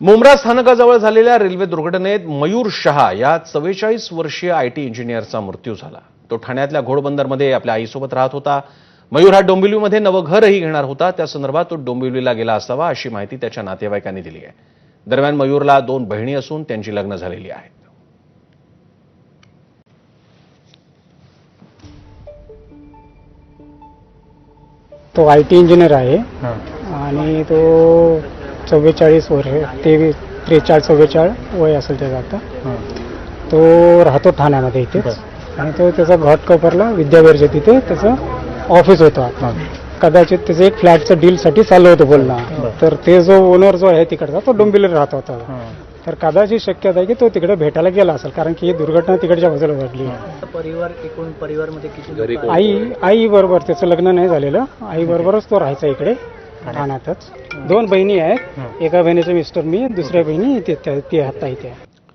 मुंब्रा स्थानकाजवळ झालेल्या रेल्वे दुर्घटनेत मयूर शहा या 44 वर्षीय आयटी इंजिनियरचा मृत्यू झाला। तो ठाण्यातल्या घोडबंदरमध्ये आपल्या आईसोबत राहत होता। मयूर हा डोंबिवलीमध्ये नवं घरही घेणार होता। त्या संदर्भात तो डोंबिवलीला गेला असावा अशी माहिती त्याच्या नातेवाईकांनी दिली आहे। दरम्यान मयूरला 2 बहिणी असून त्यांची लग्न झालेली आहेत। तो आयटी इंजिनियर आहे आणि तो 44 वर्ष 43-44 वय असेल त्याचं आता। तो राहतो ठाण्यामध्ये इथेच आणि तो त्याचा घाटकोपरला विद्याविहारच्या तिथे त्याचं ऑफिस होतं। कदाचित त्याचं एक फ्लॅटचं डीलसाठी चालू होतं बोलणं, तर ते जो ओनर जो आहे तिकडचा तो डोंबिवलीला राहत होता। तर कदाचित शक्यता आहे की तो तिकडे भेटायला गेला असेल, कारण की ही दुर्घटना तिकडच्या बाजूला घडली। परिवार एकूण परिवारमध्ये किती आई बरोबर त्याचं लग्न नाही झालेलं, आई बरोबरच तो राहायचा इकडे ठाण्यातच। 2 बहिणी आहेत, एका बहिणीचे मिस्टर मी, दुसऱ्या बहिणी ती आता इथे आहे।